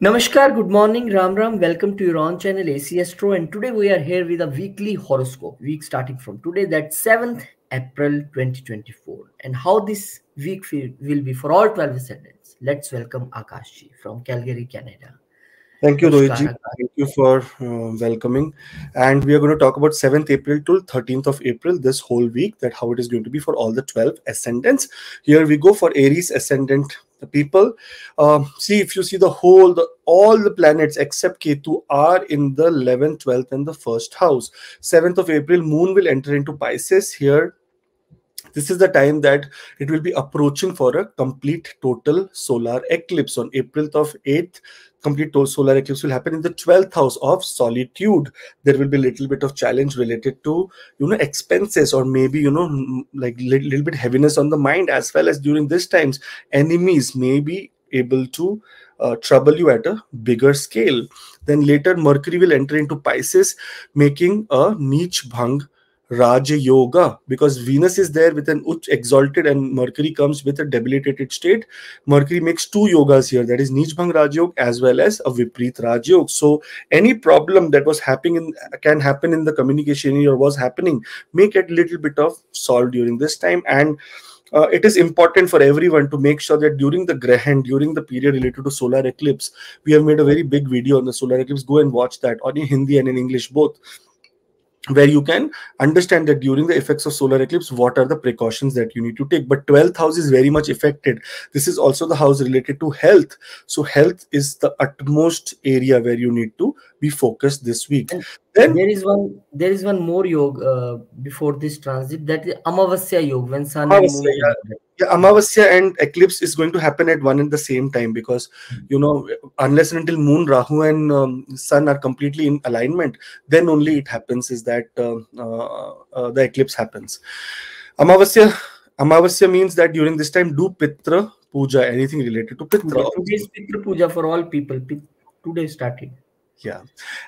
Namaskar, good morning, Ram Ram. Welcome to your own channel AC Astro, and today we are here with a weekly horoscope. Week starting from today, that's 7th April 2024, and how this week will be for all 12 ascendants. Let's welcome Akash ji from Calgary, Canada. Thank you, Namaskar, Rohitji. Akash. Thank you for welcoming. And we are going to talk about 7th April till 13th of April, this whole week, that how it is going to be for all the 12 ascendants. Here we go for Aries ascendant people. See, if you see all the planets except Ketu are in the 11th, 12th, and the first house. 7th of April, Moon will enter into Pisces. Here this is the time that it will be approaching for a complete total solar eclipse on April of 8th. Complete solar eclipse will happen in the 12th house of solitude. There will be a little bit of challenge related to expenses, or maybe like little bit heaviness on the mind, as well as during this times enemies may be able to trouble you at a bigger scale. Then later Mercury will enter into Pisces, making a niche bhang Raja Yoga, because Venus is there with an Uch exalted and Mercury comes with a debilitated state. Mercury makes two yogas here, that is Nijbhang Raj Yoga as well as a Viprit Raj Yoga. So any problem that was happening can happen in the communication or was happening may get little bit of solved during this time. And it is important for everyone to make sure that during the Grahan, during the period related to solar eclipse, we have made a very big video on the solar eclipse. Go and watch that on in Hindi and in English both, where you can understand that during the effects of solar eclipse, what are the precautions that you need to take. But 12th house is very much affected. This is also the house related to health. So health is the utmost area where you need to be focused this week. And Then there is one more yoga before this transit, that is Amavasya yoga, when Sun and Amavasya, Moon yeah. together. Yeah, Amavasya and eclipse is going to happen at one and the same time, because unless and until Moon, Rahu, and Sun are completely in alignment, then only it happens is that the eclipse happens. Amavasya means that during this time do Pitra Puja, anything related to Pitra. Today's Pitra Puja for all people. Today started. Yeah,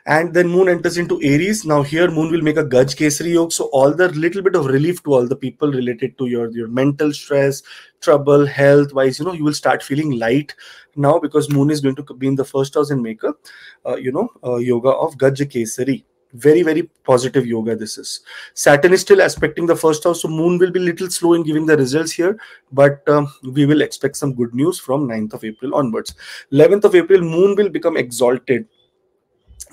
and then Moon enters into Aries. Now here Moon will make a Gaj Kesari Yoga, so all the little bit of relief to all the people related to your mental stress, trouble, health wise. You will start feeling light now, because Moon is going to be in the first house and make a yoga of Gaj Kesari. Very, very positive yoga this is. Saturn is still aspecting the first house, so Moon will be little slow in giving the results here, but we will expect some good news from 9th of April onwards. 11th of April, Moon will become exalted.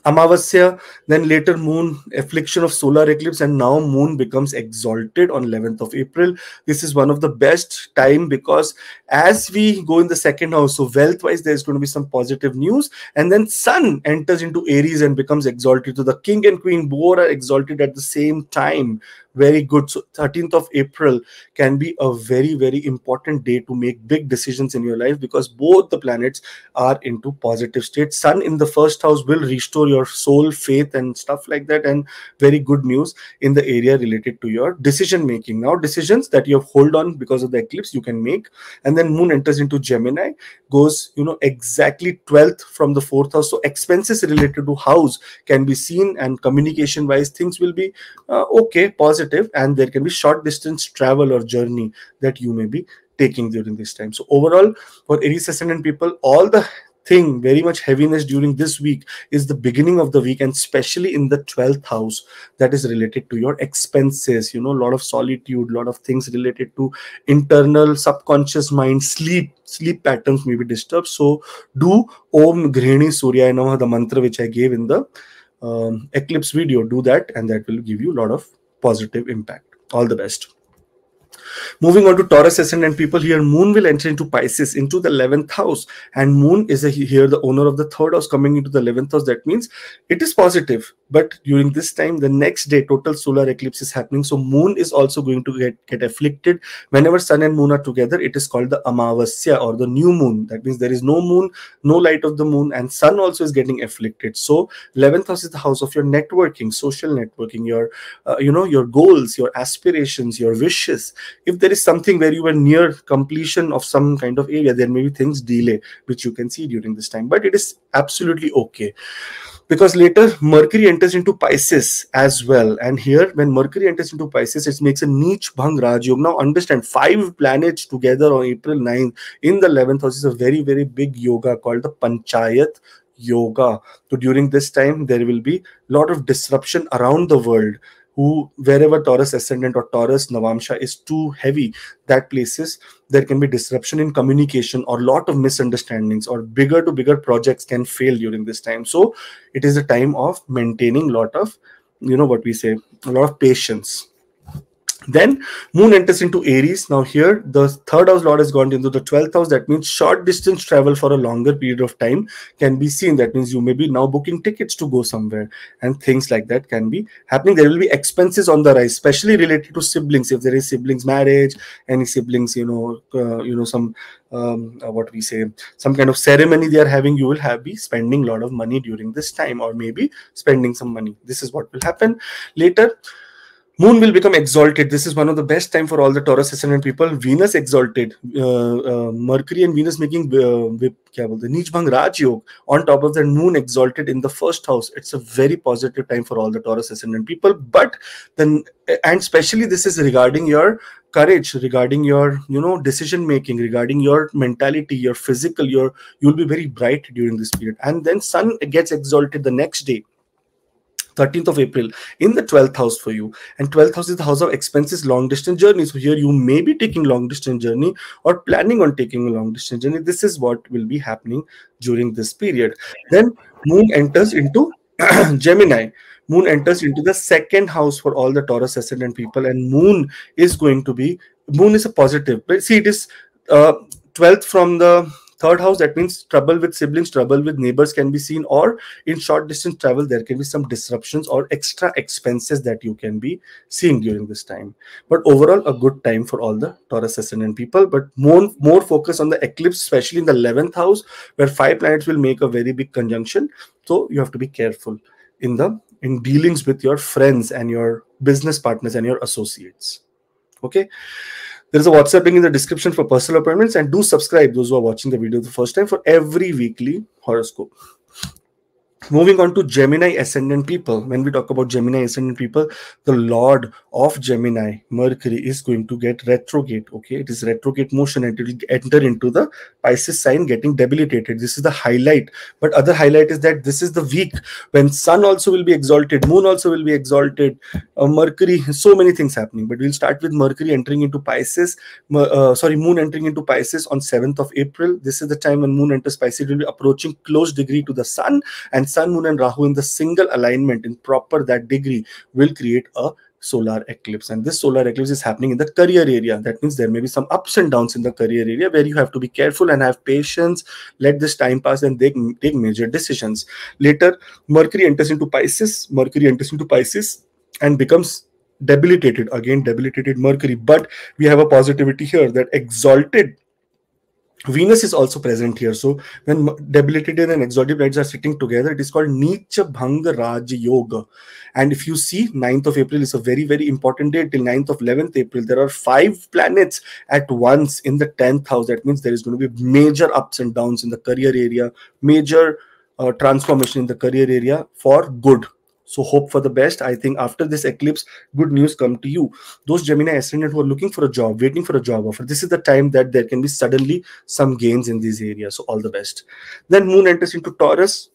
Amavasya, then later Moon, affliction of solar eclipse, and now Moon becomes exalted on 11th of April. This is one of the best time, because as we go in the second house, so wealth wise there's going to be some positive news, and then Sun enters into Aries and becomes exalted. So the King and Queen both are exalted at the same time. Very good. So 13th of April can be a very, very important day to make big decisions in your life, because both the planets are into positive state. Sun in the first house will restore your soul, faith, and stuff like that, and very good news in the area related to your decision making. Now decisions that you have hold on because of the eclipse you can make. And then Moon enters into Gemini, goes exactly 12th from the 4th house, so expenses related to house can be seen, and communication wise things will be okay, positive, and there can be short distance travel or journey that you may be taking during this time. So overall, for Aries ascendant people, all the thing very much heaviness during this week is the beginning of the week, and especially in the 12th house that is related to your expenses. A lot of solitude, lot of things related to internal subconscious mind, sleep patterns may be disturbed. So do Om Grihini Surya Namah, the mantra which I gave in the eclipse video. Do that, and that will give you a lot of positive impact. All the best. Moving on to Taurus ascendant people, here Moon will enter into Pisces, into the 11th house, and Moon is here the owner of the 3rd house coming into the 11th house. That means it is positive, but during this time, the next day, total solar eclipse is happening, so Moon is also going to get afflicted. Whenever Sun and Moon are together, it is called the Amavasya, or the new moon. That means there is no moon, no light of the moon, and Sun also is getting afflicted. So 11th house is the house of your networking, social networking, your your goals, your aspirations, your wishes. if there is something where you were near completion of some kind of area, there may be things delay which you can see during this time, but it is absolutely okay, because later Mercury enters into Pisces as well. And here, when Mercury enters into Pisces, it makes a Neech Bhang Raj Yoga. Now understand, 5 planets together on April 9th in the 11th house is a very, very big yoga called the Panchayat Yoga. So during this time, there will be a lot of disruption around the world. Who, wherever Taurus ascendant or Taurus Navamsha is too heavy, that places there can be disruption in communication, or lot of misunderstandings, or bigger to bigger projects can fail during this time. So it is a time of maintaining lot of, what we say, a lot of patience. Then Moon enters into Aries. Now here the third house lord has gone into the 12th house. That means short distance travel for a longer period of time can be seen. That means you may be now booking tickets to go somewhere, and things like that can be happening. There will be expenses on the rise, especially related to siblings. If there is siblings marriage, any siblings, some what we say, some kind of ceremony they are having, you will be spending a lot of money during this time, or maybe spending some money. This is what will happen. Later, Moon will become exalted. This is one of the best time for all the Taurus ascendant people. Venus exalted, Mercury and Venus making the Neech Bhang Raj Yoga. On top of that, Moon exalted in the first house. It's a very positive time for all the Taurus ascendant people. But then, and especially this is regarding your courage, regarding your decision making, regarding your mentality, your physical. You'll be very bright during this period. And then Sun gets exalted the next day, 13th of April, in the 12th house for you. And 12th house is the house of expenses, long distance journey. So here you may be taking long distance journey, or planning on taking a long distance journey. This is what will be happening during this period. Then Moon enters into Gemini. Moon enters into the second house for all the Taurus ascendant people, and Moon is a positive. But see, it is 12th from the third house. That means trouble with siblings, trouble with neighbors can be seen, or in short distance travel, there can be some disruptions or extra expenses that you can be seeing during this time. But overall, a good time for all the Taurus ascendant people. But more focus on the eclipse, especially in the 11th house, where 5 planets will make a very big conjunction. So you have to be careful in dealings with your friends and your business partners and your associates. Okay. There is a WhatsApp link in the description for personal appointments, and do subscribe, those who are watching the video the first time, for every weekly horoscope. Moving on to Gemini ascendant people. When we talk about Gemini ascendant people, the Lord of Gemini, Mercury, is going to get retrograde. Okay, it is retrograde motion, and it will enter into the Pisces sign, getting debilitated. This is the highlight. But other highlight is that this is the week when Sun also will be exalted, Moon also will be exalted, Mercury, so many things happening. But we'll start with Mercury entering into Pisces. Moon entering into Pisces on 7th of April. This is the time when Moon enters Pisces. It will be approaching close degree to the Sun, and Sun, Moon, and Rahu in the single alignment in proper that degree will create a solar eclipse. And this solar eclipse is happening in the career area. That means there may be some ups and downs in the career area, where you have to be careful and have patience, let this time pass, and take major decisions. Later, Mercury enters into Pisces. And becomes debilitated. Again, debilitated Mercury. But we have a positivity here, that exalted Venus is also present here. So when debilitated and exalted planets are sitting together, it is called Neecha Bhanga Raj Yoga. And if you see, 9th of April is a very, very important day. Till 9th of 11th April, there are 5 planets at once in the 10th house. That means there is going to be major ups and downs in the career area, major transformation in the career area for good. So hope for the best. I think after this eclipse, good news come to you. Those Gemini ascendant who are looking for a job, waiting for a job offer, this is the time that there can be suddenly some gains in these areas. So all the best. Then Moon enters into Taurus.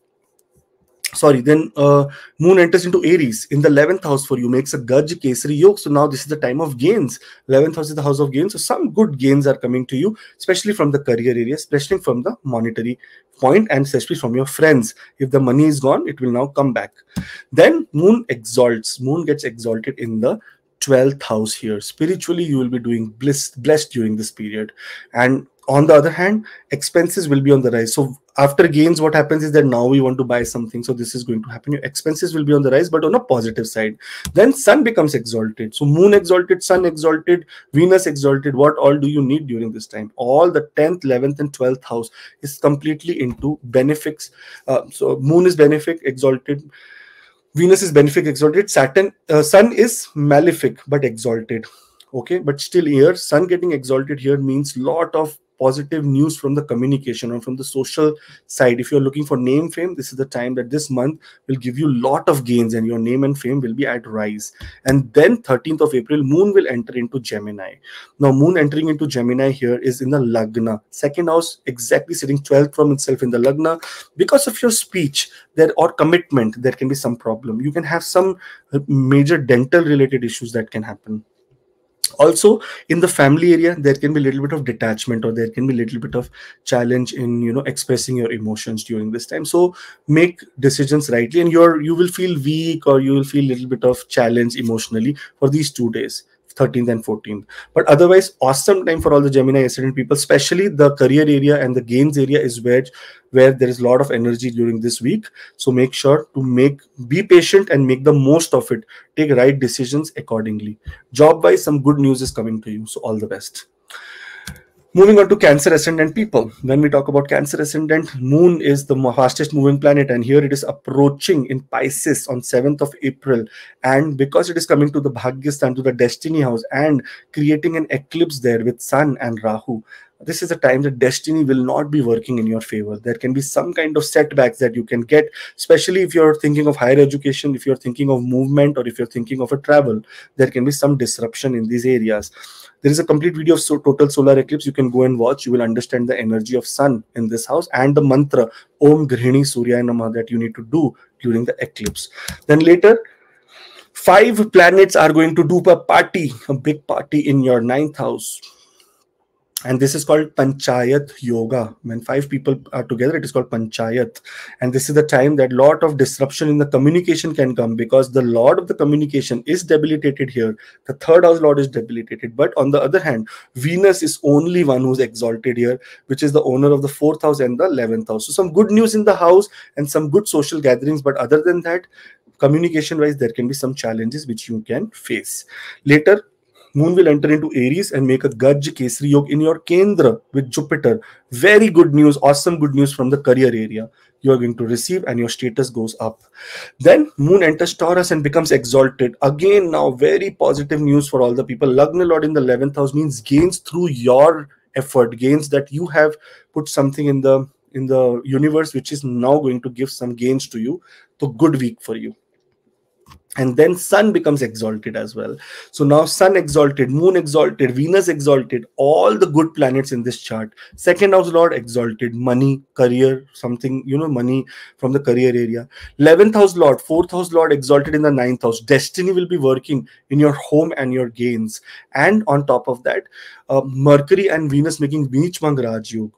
Moon enters into Aries in the 11th house for you, makes a Gaj Kesari Yoga. So now this is the time of gains. 11th house is the house of gains. So some good gains are coming to you, especially from the career area, especially from the monetary point, and especially from your friends. If the money is gone, it will now come back. Then Moon exalts. Moon gets exalted in the 12th house here. Spiritually, you will be doing blessed during this period. And on the other hand, expenses will be on the rise. So after gains, what happens is that now we want to buy something. So this is going to happen. Your expenses will be on the rise, but on a positive side. Then Sun becomes exalted. So Moon exalted, Sun exalted, Venus exalted. What all do you need during this time? All the 10th, 11th, and 12th house is completely into benefics. So Moon is benefic, exalted. Venus is benefic, exalted. Sun is malefic but exalted. Okay, but still here sun getting exalted here means lot of positive news from the communication or from the social side. If you're looking for name fame, this is the time that this month will give you lot of gains and your name and fame will be at rise. And then 13th of April moon will enter into Gemini. Now moon entering into Gemini here is in the Lagna, second house, exactly sitting 12th from itself in the Lagna. Because of your speech there or commitment, there can be some problem. You can have some major dental related issues that can happen. Also in the family area there can be a little bit of detachment, or there can be a little bit of challenge in expressing your emotions during this time. So make decisions rightly, and you will feel weak, or you will feel a little bit of challenge emotionally for these 2 days, 13th and 14th. But otherwise awesome time for all the Gemini ascendant people, especially the career area and the gains area is where there is a lot of energy during this week. So make sure to be patient and make the most of it. Take right decisions accordingly. Job wise, some good news is coming to you, so all the best. Moving on to Cancer ascendant people. When we talk about Cancer ascendant, moon is the fastest moving planet, and here it is approaching in Pisces on 7th of April. And because it is coming to the Bhagyasthan, to the destiny house, and creating an eclipse there with Sun and Rahu, this is a time that destiny will not be working in your favor. There can be some kind of setbacks that you can get, especially if you're thinking of higher education, if you're thinking of movement, or if you're thinking of a travel. There can be some disruption in these areas. There is a complete video of total solar eclipse. You can go and watch. You will understand the energy of sun in this house and the mantra Om Grihini Suryaya Namah that you need to do during the eclipse. Then later, 5 planets are going to do a big party in your 9th house. And this is called Panchayat Yoga. When 5 people are together, it is called Panchayat. And this is the time that lot of disruption in the communication can come, because the Lord of the communication is debilitated here. The 3rd house Lord is debilitated. But on the other hand, Venus is only one who's exalted here, which is the owner of the 4th house and the 11th house. So some good news in the house and some good social gatherings. But other than that, communication wise, there can be some challenges which you can face. Later, Moon will enter into Aries and make a Gaj Kesari Yog in your Kendra with Jupiter. Very good news, awesome good news from the career area. You are going to receive and your status goes up. Then Moon enters Taurus and becomes exalted. Again, now very positive news for all the people. Lagna Lord in the 11th house means gains through your effort, gains that you have put something in the universe, which is now going to give some gains to you. So good week for you. And then sun becomes exalted as well. So now sun exalted, moon exalted, Venus exalted, all the good planets in this chart. 2nd house Lord exalted, money, career, something, money from the career area. 11th house Lord, 4th house Lord exalted in the 9th house. Destiny will be working in your home and your gains. And on top of that, Mercury and Venus making Neechmang Raj Yog.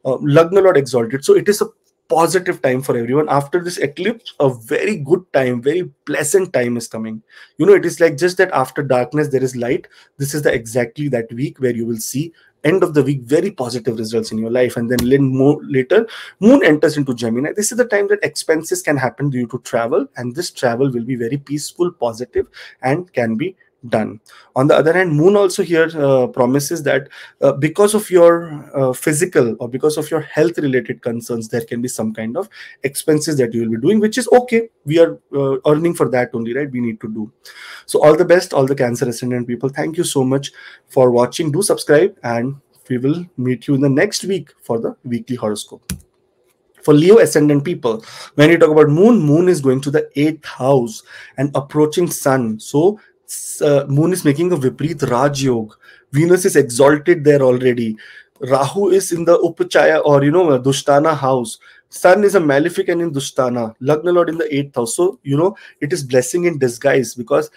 Lagna Lord exalted. So it is a positive time for everyone. After this eclipse, a very good time, very pleasant time is coming. It is like just that after darkness there is light. This is the exactly that week where you will see end of the week very positive results in your life. And then later moon enters into Gemini. This is the time that expenses can happen due to travel, and this travel will be very peaceful, positive, and can be done. On the other hand, moon also here promises that because of your physical or because of your health related concerns, there can be some kind of expenses that you will be doing, which is okay. We are earning for that only, right? We need to do. So all the best, all the Cancer ascendant people. Thank you so much for watching. Do subscribe, and we will meet you in the next week for the weekly horoscope. For Leo ascendant people, when you talk about moon is going to the 8th house and approaching sun. So moon is making a Viprit Raj Yog. Venus is exalted there already. Rahu is in the Upachaya or Dushtana house. Sun is a malefic and in Dushtana. Lagna Lord in the 8th house. So it is blessing in disguise, because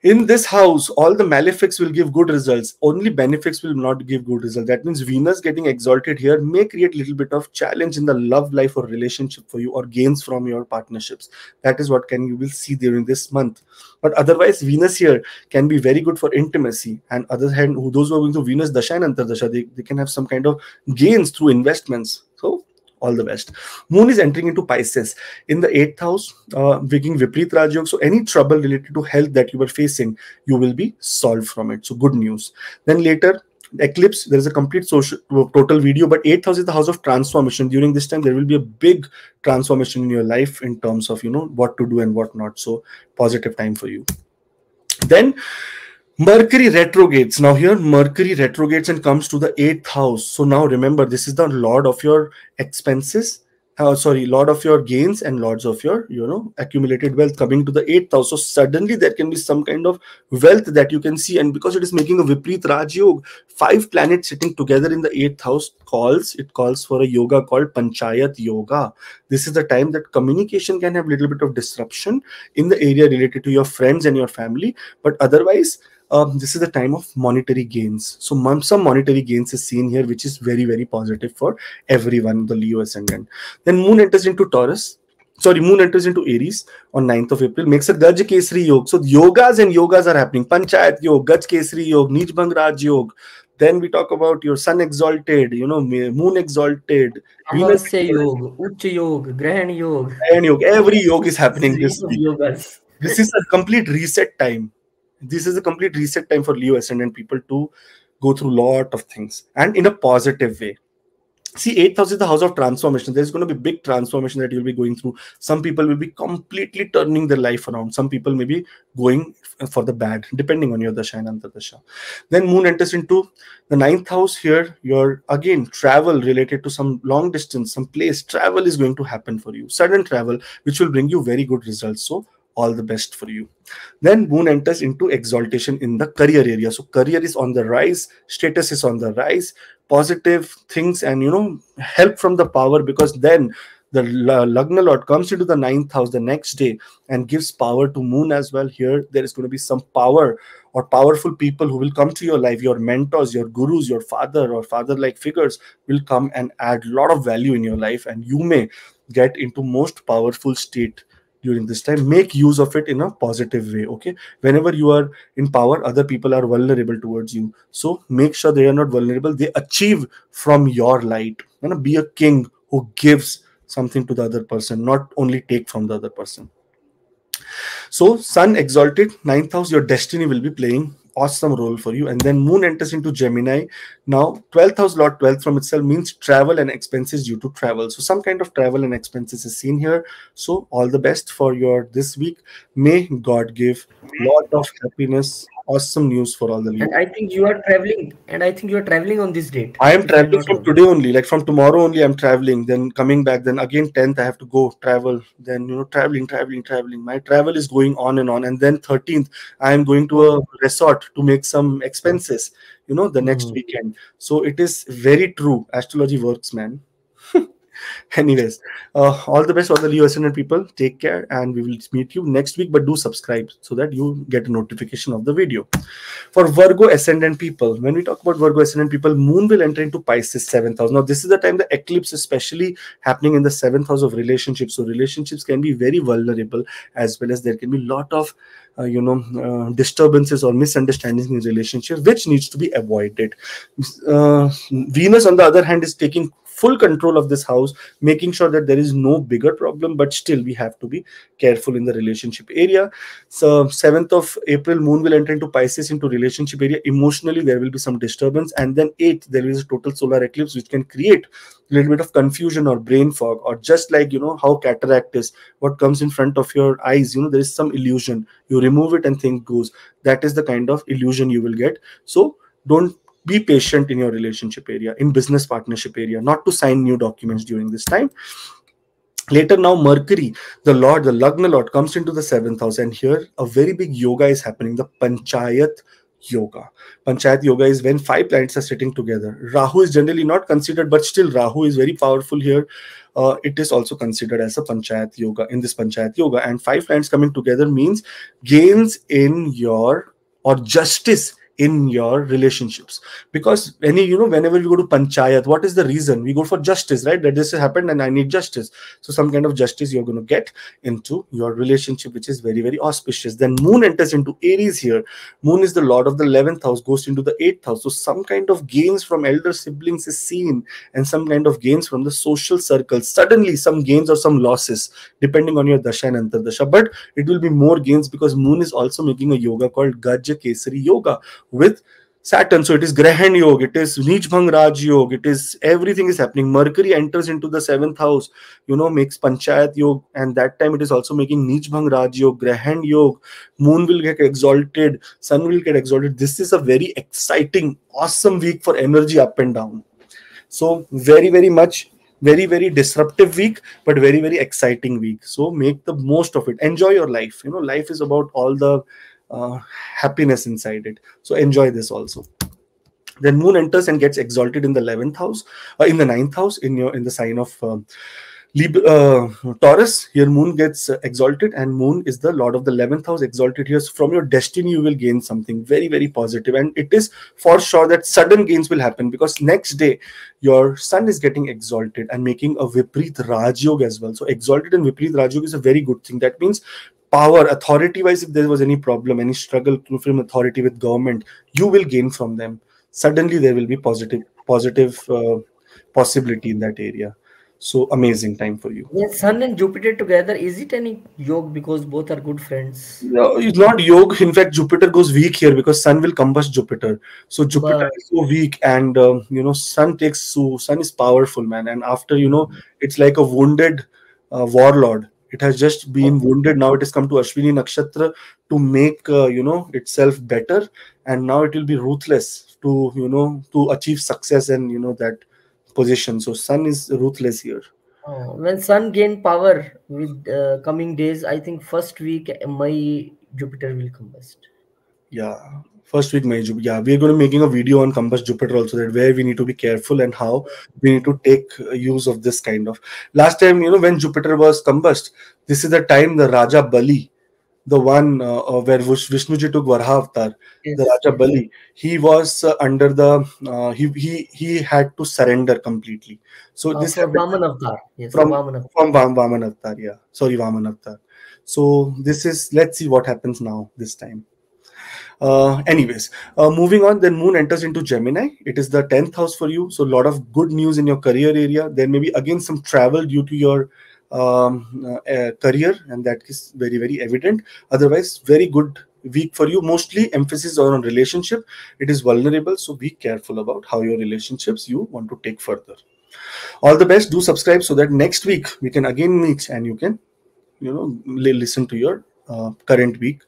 in this house, all the malefics will give good results. Only benefics will not give good results. That means Venus getting exalted here may create a little bit of challenge in the love life or relationship for you, or gains from your partnerships. That is what you will see during this month. But otherwise, Venus here can be very good for intimacy. And other hand, those who are going to Venus Dasha and Antardasha, they can have some kind of gains through investments. So all the best. Moon is entering into Pisces in the 8th house, making Viprit Raj Yog. So any trouble related to health that you were facing, you will be solved from it. So good news. Then later, eclipse, there is a complete total video, but 8th house is the house of transformation. During this time, there will be a big transformation in your life in terms of, what to do and what not. So positive time for you. Then Mercury retrogrades. Now here Mercury retrogrades and comes to the eighth house. So now remember, this is the lord of your expenses. Sorry, lord of your gains and lords of your accumulated wealth coming to the eighth house. So suddenly there can be some kind of wealth that you can see, and because it is making a Viprit Raj Yog, 5 planets sitting together in the eighth house calls for a yoga called Panchayat Yoga. This is the time that communication can have a little bit of disruption in the area related to your friends and your family, but otherwise this is the time of monetary gains. So some monetary gains is seen here, which is very, very positive for everyone, the Leo ascendant. Then Moon enters into Taurus. Sorry, Moon enters into Aries on 9th of April, makes a Gaj Kesri Yog. So yogas are happening. Panchayat Yog, Gaj Kesri Yog, Nij Bhang Raj Yog. Then we talk about your Sun exalted, Moon exalted, Venus Amasya Yog, Uch Yog, Grahan Yog. and Yog. Every yog is happening Series this of week. yogas. This is a complete reset time. This is a complete reset time for Leo ascendant people to go through a lot of things and in a positive way. See, 8th house is the house of transformation. There's going to be big transformation that you'll be going through. Some people will be completely turning their life around. Some people may be going for the bad, depending on your dasha and antardasha. Then Moon enters into the 9th house. Here, your again travel related to some long distance, some place. Travel is going to happen for you. Sudden travel, which will bring you very good results. So all the best for you. Then Moon enters into exaltation in the career area. So career is on the rise, status is on the rise, positive things and help from the power, because then the Lagna Lord comes into the 9th house the next day and gives power to Moon as well. Here there is going to be some power or powerful people who will come to your life. Your mentors, your gurus, your father or father-like figures will come and add a lot of value in your life, and you may get into most powerful state during this time. Make use of it in a positive way. Okay, whenever you are in power, other people are vulnerable towards you, so make sure they are not vulnerable. They achieve from your light. Be a king who gives something to the other person, not only take from the other person. So Sun exalted 9th house, your destiny will be playing awesome role for you. And then Moon enters into Gemini. Now 12th house Lord 12th from itself means travel and expenses due to travel. So some kind of travel and expenses is seen here. So all the best for your this week. May God give lot of happiness. Awesome news for all the Leo. And I think you are traveling. And I think you are traveling on this date. I am if I'm traveling not from wrong. today only, like from tomorrow only. I'm traveling, then coming back, then again 10th I have to go travel, then traveling. My travel is going on, and then 13th I am going to a resort to make some expenses, the next Mhm. weekend. So it is very true. Astrology works, man. Anyways, all the best for the Leo ascendant people. Take care, and we will meet you next week. But do subscribe so that you get a notification of the video. For Virgo ascendant people, when we talk about Virgo ascendant people, Moon will enter into Pisces 7th house. Now, this is the time the eclipse is especially happening in the 7th house of relationships. So relationships can be very vulnerable, as well as there can be a lot of disturbances or misunderstandings in relationships, which needs to be avoided. Venus, on the other hand, is taking full control of this house, making sure that there is no bigger problem, but still we have to be careful in the relationship area. So 7th of April, Moon will enter into Pisces, into relationship area. Emotionally, there will be some disturbance. And then 8th, there is a total solar eclipse, which can create a little bit of confusion or brain fog, or just like, how cataract is, what comes in front of your eyes, there is some illusion. You remove it and things goes. That is the kind of illusion you will get. So don't be patient in your relationship area, in business partnership area, not to sign new documents during this time. Later, now Mercury, the Lagna Lord, comes into the 7th house, and here a very big yoga is happening, the Panchayat Yoga. Panchayat Yoga is when 5 planets are sitting together. Rahu is generally not considered, but still Rahu is very powerful here. It is also considered as a Panchayat Yoga, in this Panchayat Yoga. And 5 planets coming together means gains in your, or justice in your relationships. Because whenever we go to Panchayat, what is the reason? We go for justice, right? That this has happened and I need justice. So some kind of justice you're going to get into your relationship, which is very, very auspicious. Then Moon enters into Aries here. Moon is the lord of the 11th house, goes into the 8th house. So some kind of gains from elder siblings is seen, and some kind of gains from the social circle. Suddenly some gains or some losses, depending on your dasha and antardasha. But it will be more gains because Moon is also making a yoga called Gajya Kesari Yoga with Saturn, so it is Grahan Yoga, it is Neechbhang Raj Yoga, it is everything is happening. Mercury enters into the seventh house, makes Panchayat Yoga, and that time it is also making Neechbhang Raj Yoga, Grahan Yoga. Moon will get exalted, Sun will get exalted. This is a very exciting, awesome week for energy up and down. So very, very much, very, very disruptive week, but very, very exciting week. So make the most of it. Enjoy your life. Life is about all the uh, happiness inside it. So enjoy this also. Then Moon enters and gets exalted in the 11th house, in the ninth house, in the sign of Taurus. Here Moon gets exalted, and Moon is the Lord of the 11th house, exalted here. So from your destiny you will gain something very, very positive, and it is for sure that sudden gains will happen, because next day your Sun is getting exalted and making a Viprit Raj Yoga as well. So exalted and Viprit Raj Yoga is a very good thing. That means power, authority wise, if there was any problem, any struggle from authority with government, you will gain from them. Suddenly there will be positive possibility in that area. So amazing time for you. When Sun and Jupiter together, is it any yoke because both are good friends? No, it's not yoga. In fact, Jupiter goes weak here because Sun will combust Jupiter. So Jupiter But is so weak, and Sun is powerful, man. And after it's like a wounded warlord. It has just been wounded. Now it has come to Ashwini Nakshatra to make itself better, and now it will be ruthless to achieve success and that position. So Sun is ruthless here. when Sun gain power with coming days, I think first week my Jupiter will combust. Yeah, first week May. Yeah, we're going to making a video on Compass Jupiter also, that where we need to be careful and how we need to take use of this kind of. Last time, when Jupiter was combust, this is the time the Raja Bali, the one where Vishnuji took Varha avatar, the Yes, Raja yes. Bali, he was under the he had to surrender completely. So this For happened Vaman Avatar. Yes, from Vaman Avatar. Vaman avatar. Yeah, sorry, Vaman avatar. So this is, let's see what happens now this time. Moving on, then Moon enters into Gemini. It is the 10th house for you. So, a lot of good news in your career area. There may be again some travel due to your career, and that is very, very evident. Otherwise, very good week for you. Mostly emphasis on relationship. It is vulnerable, so be careful about how your relationships you want to take further. All the best. Do subscribe so that next week we can again meet and you can listen to your current week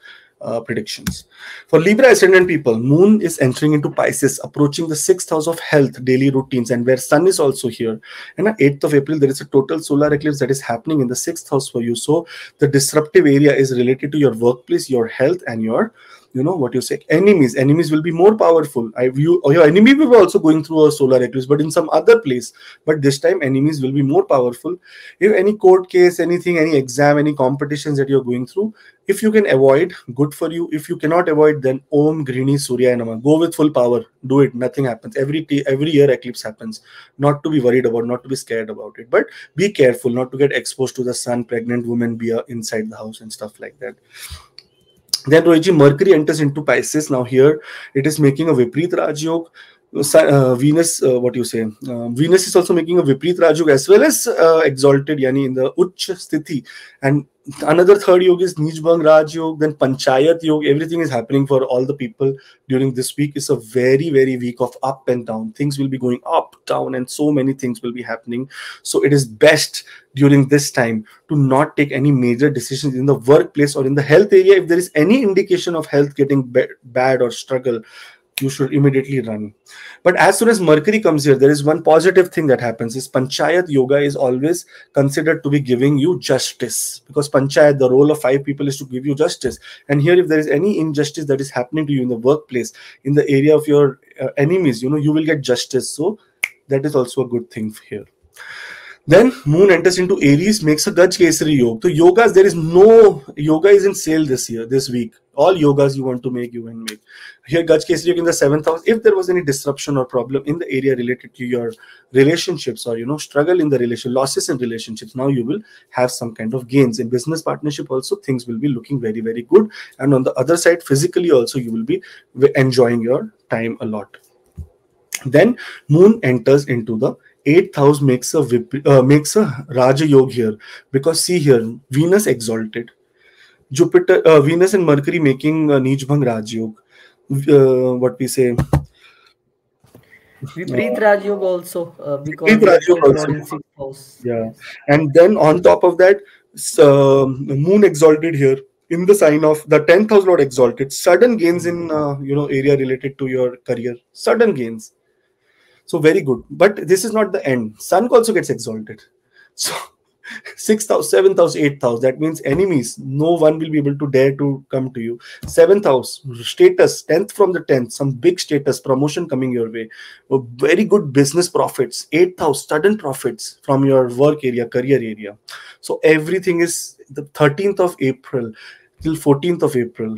predictions. For Libra ascendant people, Moon is entering into Pisces, approaching the 6th house of health, daily routines, and where Sun is also here. And on 8th of April, there is a total solar eclipse that is happening in the 6th house for you. So the disruptive area is related to your workplace, your health, and your what you say, enemies will be more powerful. Your enemy will be also going through a solar eclipse, but in some other place. But this time enemies will be more powerful. If any court case, anything, any exam, any competitions that you're going through, if you can avoid, good for you. If you cannot avoid, then Om Grini Surya Nama. Go with full power. Do it. Nothing happens. Every year eclipse happens. Not to be worried about, not to be scared about it. But be careful not to get exposed to the sun, pregnant women be inside the house and stuff like that. Then Rohitji, Mercury enters into Pisces. Now here it is making a Viprit Raj Yoga. Venus, what you say? Venus is also making a Viprit Raj Yoga as well as exalted, yani in the Uch Sthiti. And another third yoga is Nijbang Raj Yoga, then Panchayat Yoga. Everything is happening for all the people during this week. It's a very, very week of up and down. Things will be going up, down, and so many things will be happening. So it is best during this time to not take any major decisions in the workplace or in the health area. If there is any indication of health getting bad or struggle, you should immediately run. But as soon as Mercury comes here, there is one positive thing that happens is Panchayat Yoga is always considered to be giving you justice, because Panchayat, the role of 5 people is to give you justice. And here, if there is any injustice that is happening to you in the workplace, in the area of your enemies, you will get justice. So that is also a good thing here. Then Moon enters into Aries, makes a Gaj Kesari Yoga. So yogas, there is no yoga is in sale this week. All yogas you want to make, you can make. Here Gaj Kesari Yoga in the 7th house. If there was any disruption or problem in the area related to your relationships or struggle in the losses in relationships, now you will have some kind of gains. In business partnership also, things will be looking very, very good. And on the other side, physically also, you will be enjoying your time a lot. Then Moon enters into the 8th house, makes a Raja Yoga here, because see here, Venus exalted, Venus and Mercury making Neechbhang Raj Yoga. What we say, Vipreet Raj Yoga also, because Vipreet your Rajyog 12th also. lord in sixth house. Yeah. Yes. And then on top of that, moon exalted here in the sign of the 10th house lord exalted. Sudden gains in, area related to your career. Sudden gains. So very good. But this is not the end. Sun also gets exalted. So sixth house, seventh house, eighth house. That means enemies. No one will be able to dare to come to you. Seventh house, status, 10th from the 10th, some big status, promotion coming your way. Very good business profits. Eighth house, sudden profits from your work area, career area. So everything is the 13th of April till 14th of April.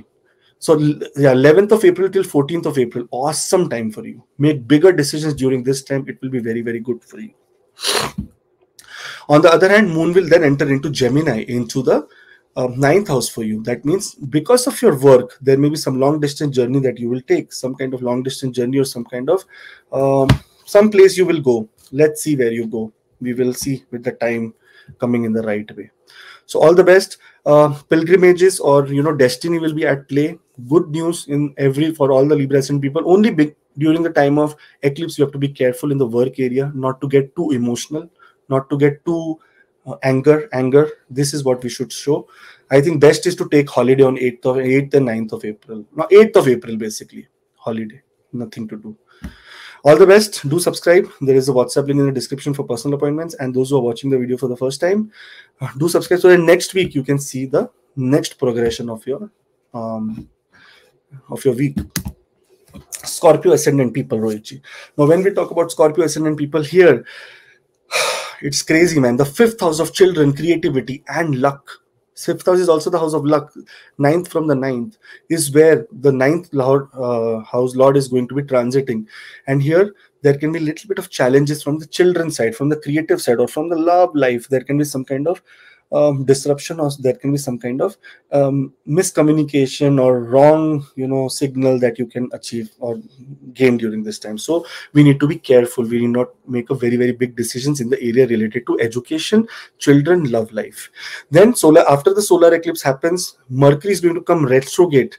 So yeah, 11th of April till 14th of April, awesome time for you. Make bigger decisions during this time. It will be very, very good for you. On the other hand, Moon will then enter into Gemini, into the ninth house for you. That means because of your work, there may be some long distance journey that you will take, some kind of long distance journey or some kind of some place you will go. Let's see where you go. We will see with the time coming in the right way. So all the best. Pilgrimages or destiny will be at play. Good news in every for all the Libra ascendant people. Only big during the time of eclipse, you have to be careful in the work area, not to get too emotional, not to get too anger. This is what we should show. I think best is to take holiday on 8th and 9th of April. No, 8th of April basically. Holiday. Nothing to do. All the best. Do subscribe. There is a WhatsApp link in the description for personal appointments. And those who are watching the video for the first time, do subscribe so that next week you can see the next progression um, of your week. Scorpio ascendant people, Rohitji. Now, when we talk about Scorpio ascendant people here, it's crazy, man. The fifth house of children, creativity, and luck. Fifth house is also the house of luck. Ninth from the ninth is where the ninth house lord is going to be transiting. And here there can be a little bit of challenges from the children's side, from the creative side, or from the love life. There can be some kind of disruption, or there can be some kind of miscommunication or wrong signal that you can achieve or gain during this time. So we need to be careful. We need not make a very, very big decisions in the area related to education, children, love life. Then after the solar eclipse happens, Mercury is going to come retrograde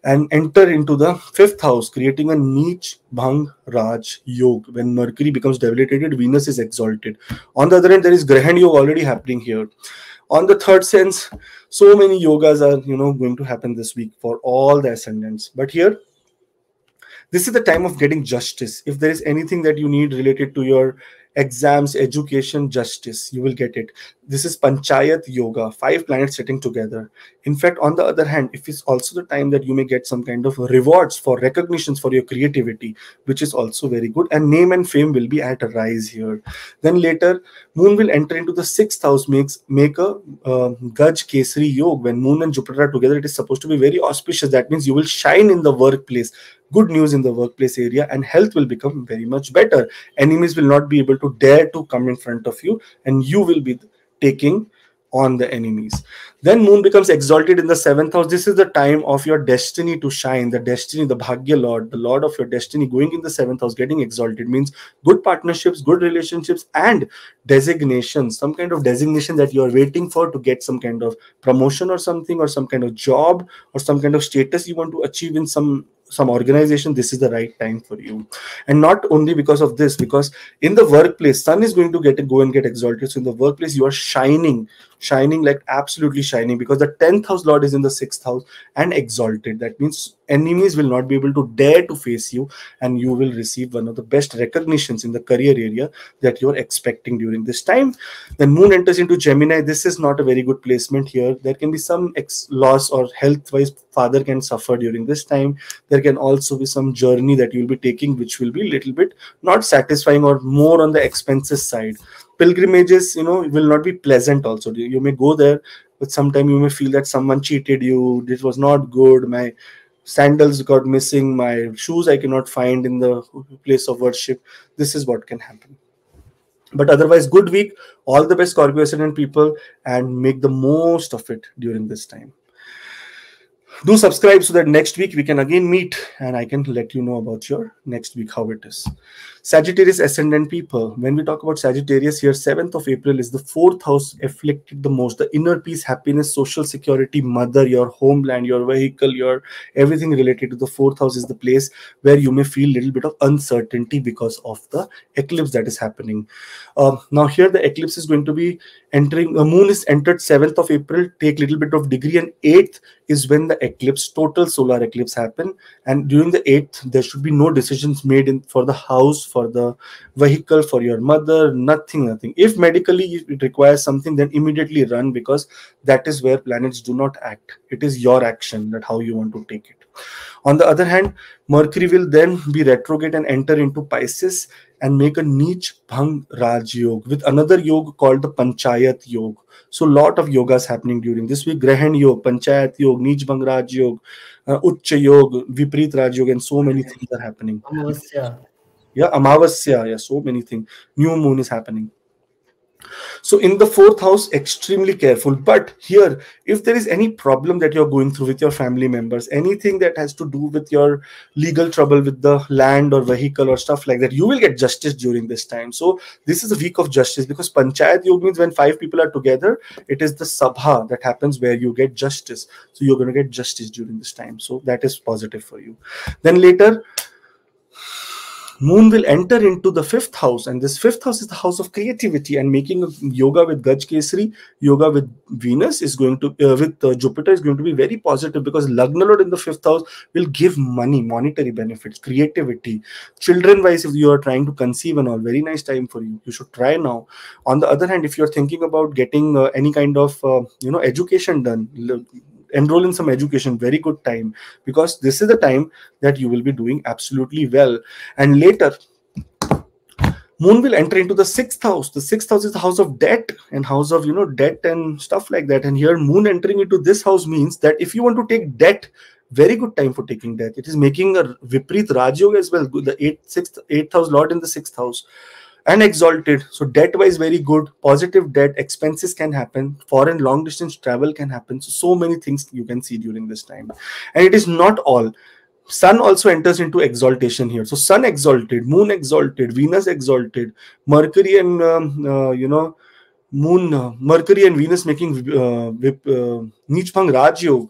and enter into the fifth house, creating a Neech Bhang Raj Yoga. When Mercury becomes debilitated, Venus is exalted. On the other hand, there is Grahan Yoga already happening here. On the third sense, so many yogas are going to happen this week for all the ascendants. But here, this is the time of getting justice. If there is anything that you need related to your exams, education, justice, you will get it. This is Panchayat Yoga, 5 planets sitting together. In fact, on the other hand, if it's also the time that you may get some kind of rewards for recognitions for your creativity, which is also very good, and name and fame will be at a rise here. Then later, Moon will enter into the sixth house, make a Gaj Kesari Yoga. When Moon and Jupiter are together, it is supposed to be very auspicious. That means you will shine in the workplace. Good news in the workplace area, and health will become very much better. Enemies will not be able to dare to come in front of you, and you will be taking on the enemies. Then Moon becomes exalted in the seventh house. This is the time of your destiny to shine. The destiny, the Bhagya Lord, the Lord of your destiny, going in the seventh house, getting exalted means good partnerships, good relationships, and designations. Some kind of designation that you are waiting for to get some kind of promotion or something, or some kind of job, or some kind of status you want to achieve in some organization. This is the right time for you. And not only because of this, because in the workplace, Sun is going to go and get exalted. So in the workplace, you are shining like absolutely shining, because the 10th house lord is in the 6th house and exalted. That means enemies will not be able to dare to face you, and you will receive one of the best recognitions in the career area that you're expecting during this time. Then Moon enters into Gemini. This is not a very good placement here. There can be some loss, or health wise father can suffer during this time. There can also be some journey that you'll be taking which will be a little bit not satisfying, or more on the expenses side. Pilgrimages will not be pleasant. Also, you may go there, but sometime you may feel that someone cheated you. This was not good. My sandals got missing, my shoes I cannot find in the place of worship. This is what can happen. But otherwise, good week. All the best, Scorpio ascendant people, and make the most of it during this time. Do subscribe so that next week we can again meet, and I can let you know about your next week, how it is. Sagittarius ascendant people. When we talk about Sagittarius here, 7th of April is the fourth house afflicted the most. The inner peace, happiness, social security, mother, your homeland, your vehicle, your everything related to the fourth house is the place where you may feel a little bit of uncertainty because of the eclipse that is happening. Now here the eclipse is going to be entering, the moon is entered 7th of April, take little bit of degree, and 8th is when the eclipse, total solar eclipse happen. And during the 8th, there should be no decisions made in for the house, for the vehicle, for your mother, nothing. If medically it requires something, then immediately run, because that is where planets do not act. It is your action, that how you want to take it. On the other hand, Mercury will then be retrograde and enter into Pisces and make a Neech Bhang Raj Yog with another yog called the Panchayat Yog. So lot of yogas happening during this week. Grahan Yog, Panchayat Yog, Neech Bhang Raj Yog, Ucha Yog, Viprit Raj Yog, and so many things are happening. Amavasya. Yeah, Amavasya, yeah, so many things. New moon is happening. So in the fourth house, extremely careful. But here, if there is any problem that you're going through with your family members, anything that has to do with your legal trouble with the land or vehicle or stuff like that, you will get justice during this time. So this is a week of justice, because Panchayat Yog means when 5 people are together, it is the Sabha that happens where you get justice. So you're going to get justice during this time. So that is positive for you. Then later, Moon will enter into the 5th house, and this 5th house is the house of creativity, and making yoga with Gaj Kesari, yoga with Venus is going to, with Jupiter is going to be very positive, because Lagna Lord in the 5th house will give money, monetary benefits, creativity. Children wise, if you are trying to conceive and all, very nice time for you. You should try now. On the other hand, if you're thinking about getting any kind of, education done, enroll in some education, very good time, because this is the time that you will be doing absolutely well. And later, Moon will enter into the 6th house. The 6th house is the house of debt, and house of debt and stuff like that. And here Moon entering into this house means that if you want to take debt, very good time for taking debt. It is making a Viprit Rajyoga as well. The 8th house Lord in the 6th house. And exalted, so debt wise very good, positive debt, expenses can happen, foreign long distance travel can happen, so many things you can see during this time. And it is not all. Sun also enters into exaltation here. So Sun exalted, Moon exalted, Venus exalted, Mercury and Moon, Mercury and Venus making Neechbhang Raj Yog,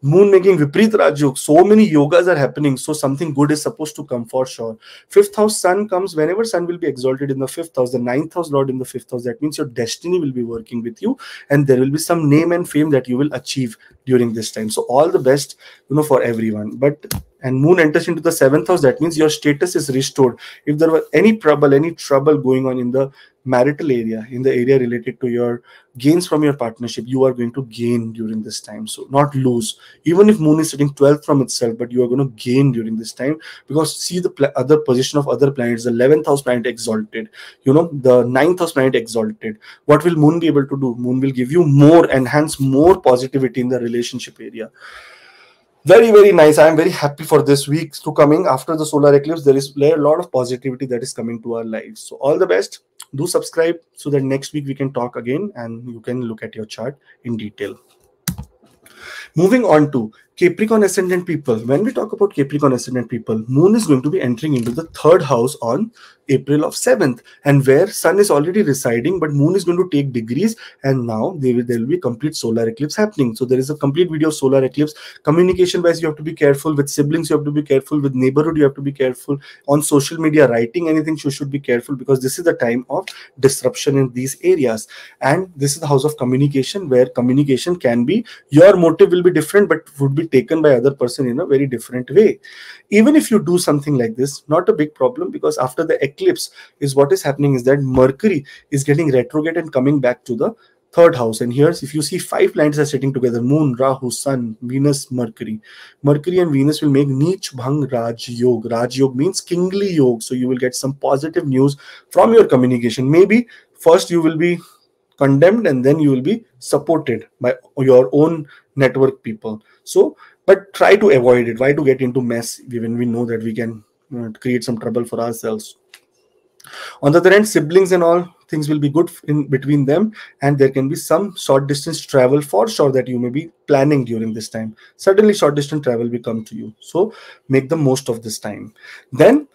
Moon making Viprit Raj Yog. So many yogas are happening. So something good is supposed to come for sure. 5th house Sun comes whenever Sun will be exalted in the 5th house, the 9th house Lord in the 5th house. That means your destiny will be working with you, and there will be some name and fame that you will achieve during this time. So all the best, for everyone. And Moon enters into the 7th house. That means your status is restored. If there was any trouble going on in the marital area, in the area related to your gains from your partnership, you are going to gain during this time. So not lose. Even if Moon is sitting 12th from itself, but you are going to gain during this time, because see the other position of other planets, the 11th house planet exalted, the 9th house planet exalted. What will Moon be able to do? Moon will give you more, enhance more positivity in the relationship area. Very, very nice. I am very happy for this week to coming after the solar eclipse. There is a lot of positivity that is coming to our lives. So all the best. Do subscribe so that next week we can talk again and you can look at your chart in detail. Moving on to Capricorn ascendant people. When we talk about Capricorn ascendant people, Moon is going to be entering into the 3rd house on April of 7th, and where Sun is already residing, but Moon is going to take degrees, and now there will be complete solar eclipse happening. So there is a complete video of solar eclipse. Communication wise, you have to be careful. With siblings, you have to be careful. With neighborhood, you have to be careful. On social media, writing anything, you should be careful, because this is the time of disruption in these areas. And this is the house of communication, where communication can be, your motive will be different, but would be taken by other person in a very different way. Even if you do something like this, not a big problem, because after the eclipse is what is happening is that Mercury is getting retrograde and coming back to the 3rd house. And here, if you see 5 planets are sitting together, Moon, Rahu, Sun, Venus, Mercury. Mercury and Venus will make Neech Bhang Raj Yog. Raj Yog means kingly yog. So you will get some positive news from your communication. Maybe first you will be condemned and then you will be supported by your own network people. So, but try to avoid it. Try to get into mess when we know that we can create some trouble for ourselves. On the other hand, siblings and all things will be good in between them, and there can be some short distance travel for sure that you may be planning during this time. Suddenly short distance travel will come to you. So make the most of this time. Then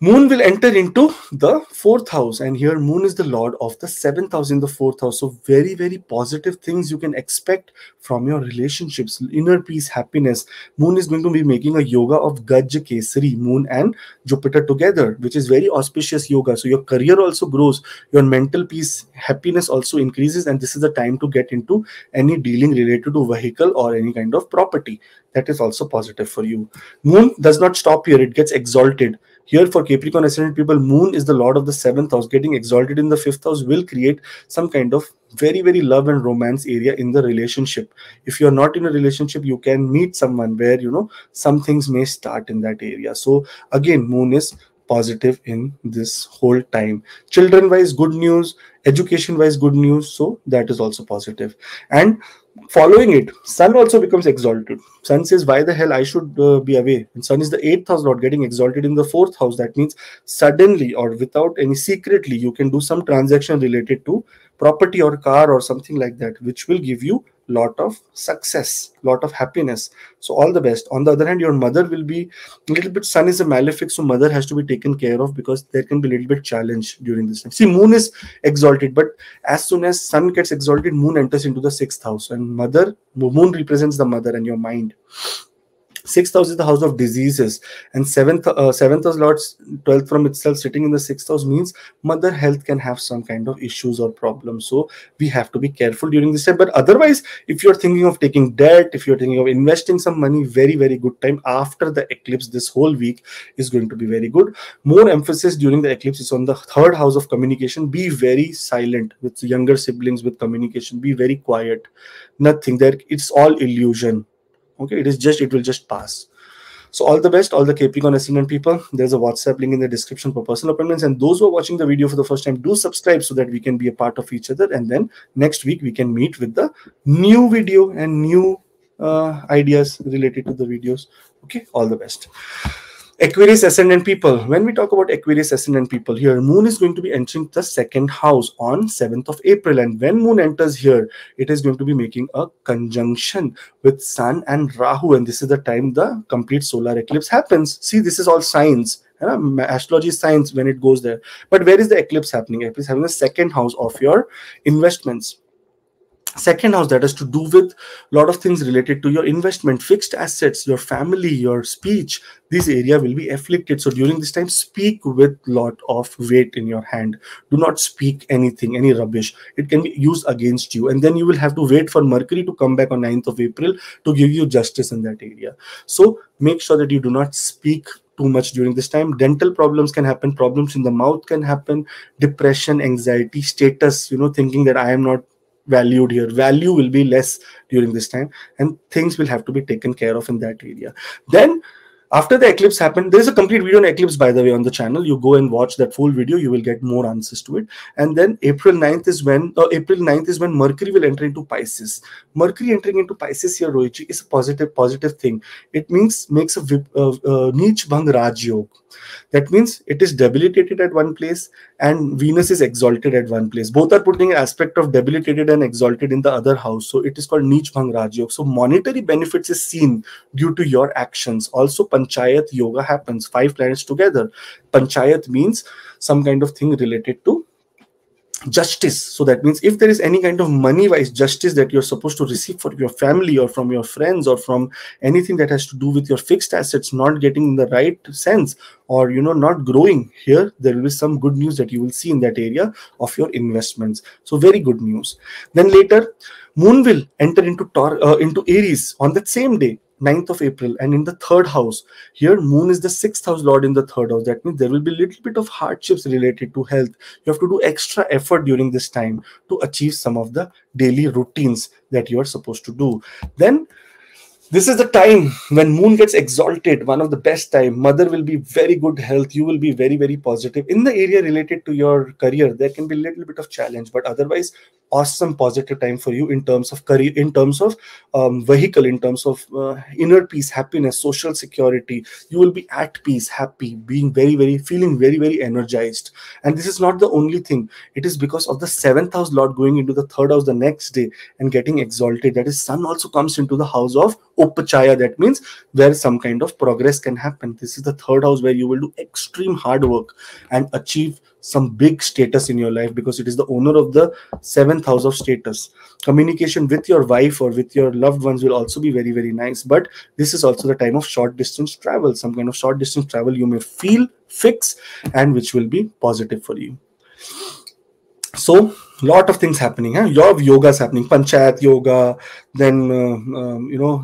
Moon will enter into the fourth house, and here Moon is the lord of the seventh house in the fourth house. So very, very positive things you can expect from your relationships, inner peace, happiness. Moon is going to be making a yoga of Gaj Kesari, Moon and Jupiter together, which is very auspicious yoga. So your career also grows, your mental peace, happiness also increases, and this is the time to get into any dealing related to vehicle or any kind of property. That is also positive for you. Moon does not stop here, it gets exalted. Here for Capricorn ascendant people, Moon is the lord of the seventh house. Getting exalted in the fifth house will create some kind of very, very love and romance area in the relationship. If you're not in a relationship, you can meet someone where, some things may start in that area. So again, Moon is positive in this whole time. Children wise, good news. Education wise, good news. So that is also positive. And following it, Sun also becomes exalted. Sun says, why the hell I should be away? And Sun is the eighth house lord, getting exalted in the fourth house. That means suddenly or without any secretly, you can do some transaction related to property or car or something like that, which will give you lot of success, lot of happiness. So all the best. On the other hand, your mother will be a little bit, Sun is a malefic, so mother has to be taken care of because there can be a little bit challenge during this time. See, Moon is exalted, but as soon as Sun gets exalted, Moon enters into the sixth house, and Moon represents the mother and your mind. Sixth house is the house of diseases, and seventh house lord's 12th from itself sitting in the sixth house means mother health can have some kind of issues or problems. So we have to be careful during this time. But otherwise, if you're thinking of taking debt, if you're thinking of investing some money, very, very good time after the eclipse. This whole week is going to be very good. More emphasis during the eclipse is on the third house of communication. Be very silent with younger siblings, with communication. Be very quiet. Nothing there. It's all illusion. Okay, it will just pass. So all the best, all the Capricorn ascendant people. There's a WhatsApp link in the description for personal appointments. And those who are watching the video for the first time, do subscribe so that we can be a part of each other. And then next week we can meet with the new video and new ideas related to the videos. Okay, all the best. Aquarius ascendant people. When we talk about Aquarius ascendant people, here Moon is going to be entering the second house on 7th of April, and when Moon enters here, it is going to be making a conjunction with Sun and Rahu, and this is the time the complete solar eclipse happens. See, this is all science. Astrology is science when it goes there. But where is the eclipse happening? Eclipse having the second house of your investments. Second house, that has to do with a lot of things related to your investment, fixed assets, your family, your speech. This area will be afflicted. So during this time, speak with lot of weight in your hand. Do not speak anything, any rubbish. It can be used against you. And then you will have to wait for Mercury to come back on 9th of April to give you justice in that area. So make sure that you do not speak too much during this time. Dental problems can happen. Problems in the mouth can happen. Depression, anxiety, status, thinking that I am not valued here. Value will be less during this time, and things will have to be taken care of in that area. Then after the eclipse happened, there is a complete video on eclipse, by the way, on the channel. You go and watch that full video, you will get more answers to it. And then April 9th is when Mercury will enter into Pisces. Mercury entering into Pisces here, Rohitji, is a positive thing. It makes a Neech Bhang Raj Yoga. That means it is debilitated at one place and Venus is exalted at one place. Both are putting an aspect of debilitated and exalted in the other house. So it is called Neech Bhang Raj Yoga. So monetary benefits is seen due to your actions. Also, Panchayat Yoga happens. 5 planets together. Panchayat means some kind of thing related to justice. So that means if there is any kind of money wise justice that you're supposed to receive for your family or from your friends or from anything that has to do with your fixed assets not getting in the right sense, or not growing, here there will be some good news that you will see in that area of your investments. So very good news. Then later Moon will enter into Aries on that same day, 9th of April, and in the third house. Here Moon is the 6th house lord in the third house. That means there will be a little bit of hardships related to health. You have to do extra effort during this time to achieve some of the daily routines that you are supposed to do. Then this is the time when Moon gets exalted, one of the best time. Mother will be very good health. You will be very, very positive. In the area related to your career, there can be a little bit of challenge, but otherwise awesome positive time for you in terms of career, in terms of vehicle, in terms of inner peace, happiness, social security. You will be at peace, happy, being very feeling very energized. And this is not the only thing. It is because of the seventh house lord going into the third house the next day and getting exalted. That is, sun also comes into the house of upachaya. That means where some kind of progress can happen. This is the third house where you will do extreme hard work and achieve some big status in your life, because it is the owner of the seventh house of status. Communication with your wife or with your loved ones will also be very nice. But this is also the time of short distance travel. Some kind of short distance travel you may feel, fix, and which will be positive for you. So lot of things happening, huh? Your yogas happening, panchayat yoga, then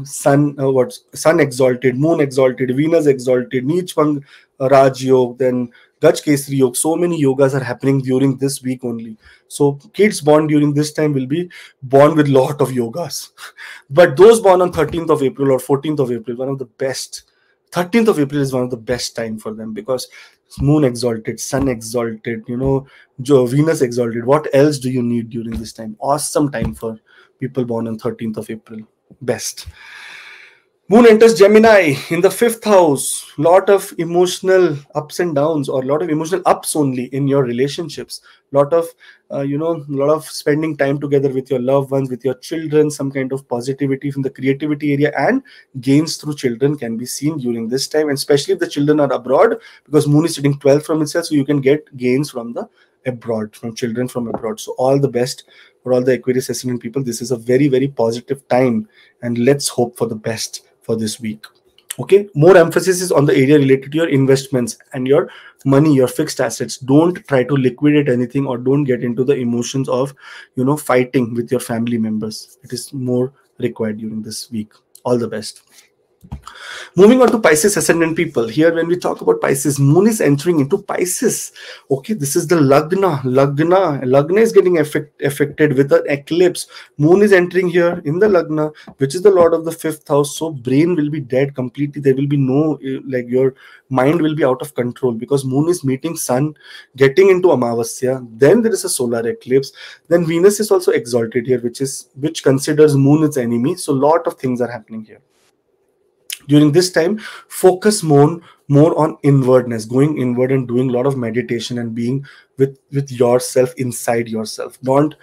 sun exalted, moon exalted, Venus exalted, Neechpang Raj Yog, then Gaj Kesri Yog. So many yogas are happening during this week only. So kids born during this time will be born with lot of yogas. But those born on 13th of April or 14th of April, one of the best. 13th of April is one of the best time for them, because moon exalted, sun exalted, Venus exalted. What else do you need during this time? Awesome time for people born on 13th of April. Best. Moon enters Gemini in the fifth house. Lot of emotional ups and downs, or lot of emotional ups only in your relationships. Lot of lot of spending time together with your loved ones, with your children. Some kind of positivity from the creativity area, and gains through children can be seen during this time. And especially if the children are abroad, because moon is sitting 12th from itself, so you can get gains from the abroad, from children from abroad. So all the best for all the Aquarius ascendant people. This is a very positive time, and let's hope for the best for this week. Okay, more emphasis is on the area related to your investments and your money, your fixed assets. Don't try to liquidate anything, or don't get into the emotions of fighting with your family members. It is more required during this week. All the best. Moving on to Pisces ascendant people. Here, when we talk about Pisces, moon is entering into Pisces. Okay, this is the Lagna is getting affected with an eclipse. Moon is entering here in the Lagna, which is the lord of the fifth house. So brain will be dead completely. There will be no, your mind will be out of control, because moon is meeting sun, getting into Amavasya. Then there is a solar eclipse. Then Venus is also exalted here, which considers moon its enemy. So lot of things are happening here. During this time, focus more on inwardness, going inward and doing a lot of meditation and being with yourself, inside yourself. Don't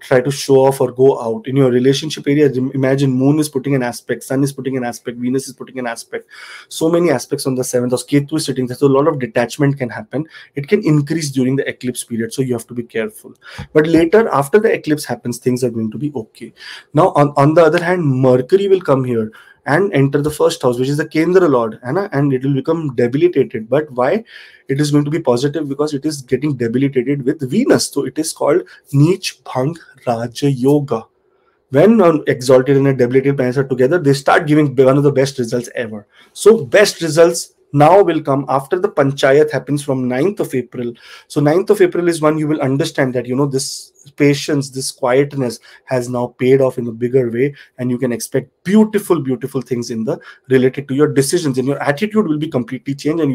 try to show off or go out. In your relationship area, imagine moon is putting an aspect, sun is putting an aspect, Venus is putting an aspect. So many aspects on the seventh house. Ketu is sitting there, so a lot of detachment can happen. It can increase during the eclipse period, so you have to be careful. But later, after the eclipse happens, things are going to be okay. Now, on the other hand, Mercury will come here and enter the first house, which is the Kendra Lord, and it will become debilitated. But why? It is going to be positive, because it is getting debilitated with Venus. So it is called Neech Bhang Raja Yoga. When exalted and a debilitated planets are together, they start giving one of the best results ever. So best results now will come after the Panchayat happens from 9th of April. So 9th of April is when you will understand that, this patience, this quietness has now paid off in a bigger way, and you can expect beautiful things in the related to your decisions, and your attitude will be completely changed, and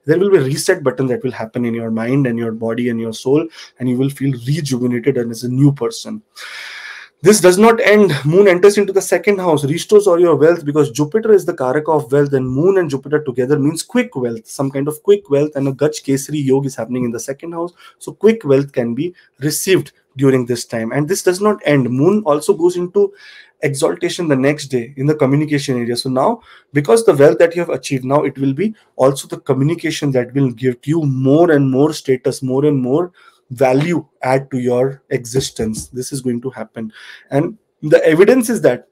there will be a reset button that will happen in your mind and your body and your soul, and you will feel rejuvenated and as a new person. This does not end. Moon enters into the second house, restores all your wealth, because Jupiter is the Karaka of wealth, and Moon and Jupiter together means quick wealth, some kind of quick wealth, and a Gaj Kesri Yoga is happening in the second house. So quick wealth can be received during this time. And this does not end. Moon also goes into exaltation the next day in the communication area. So now, because the wealth that you have achieved, now it will be also the communication that will give you more and more status, more and more value add to your existence. This is going to happen, and the evidence is that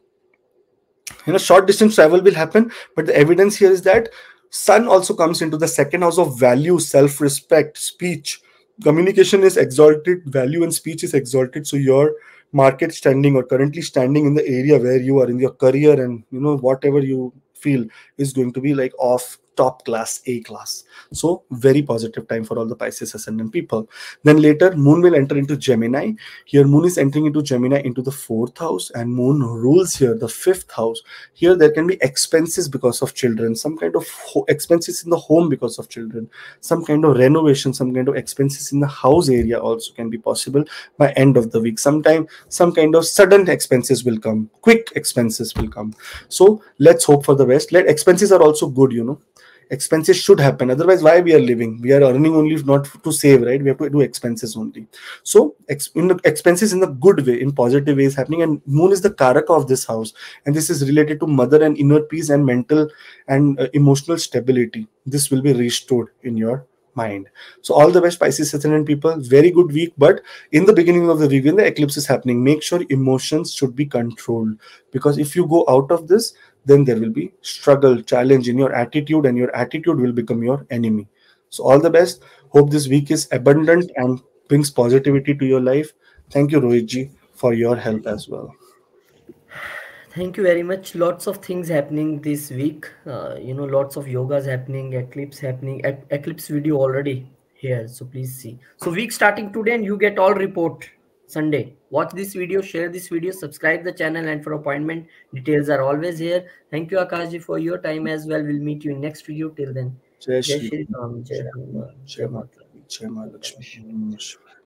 short distance travel will happen. But the evidence here is that sun also comes into the second house of value, self-respect, speech. Communication is exalted, value and speech is exalted. So your market standing, or currently standing in the area where you are in your career, and whatever you feel is going to be like off top class, A class. So very positive time for all the Pisces ascendant people. Then later, Moon will enter into Gemini. Here, Moon is entering into Gemini into the fourth house, and Moon rules here the fifth house. Here, there can be expenses because of children, some kind of expenses in the home because of children, some kind of renovation, some kind of expenses in the house area also can be possible by end of the week. Sometime, some kind of sudden expenses will come, quick expenses will come. So let's hope for the best. Let expenses are also good, expenses should happen, otherwise why we are living? We are earning only not to save, right? We have to do expenses only. So expenses in the good way, in positive ways happening, and Moon is the karaka of this house, and this is related to mother and inner peace and mental and emotional stability. This will be restored in your mind. So all the best, Pisces ascendant people. Very good week, but in the beginning of the week when the eclipse is happening, make sure emotions should be controlled, because if you go out of this, then there will be struggle, challenge in your attitude, and your attitude will become your enemy. So all the best. Hope this week is abundant and brings positivity to your life. Thank you, Rohit ji, for your help as well. Thank you very much. Lots of things happening this week. Lots of yogas happening, eclipse happening, eclipse video already here. So please see. So week starting today, and you get all report Sunday. Watch this video, share this video, subscribe the channel, and for appointment details are always here. Thank you, Akashji, for your time as well. We'll meet you in next video. Till then, Jai Jai Shri Shri Ram, Ram, Jai Jai Hanuman, Hanuman, Jai Jai Mata. Mata Di, Jai Ma Namah Lakshmi. Shivaya. Namah Shivaya.